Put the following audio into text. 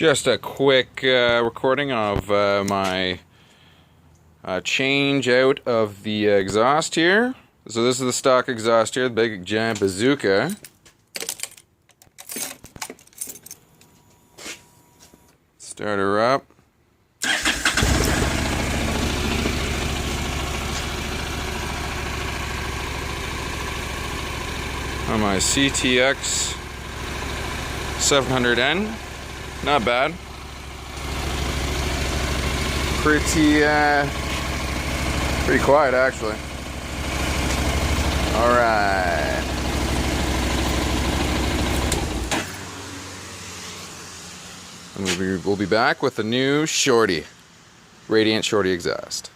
Just a quick recording of my change out of the exhaust here. So this is the stock exhaust here, the big giant bazooka. Start her up. On my CTX700N. Not bad. Pretty quiet actually. Alright. And we'll be back with the new Shorty Radiant Shorty Exhaust.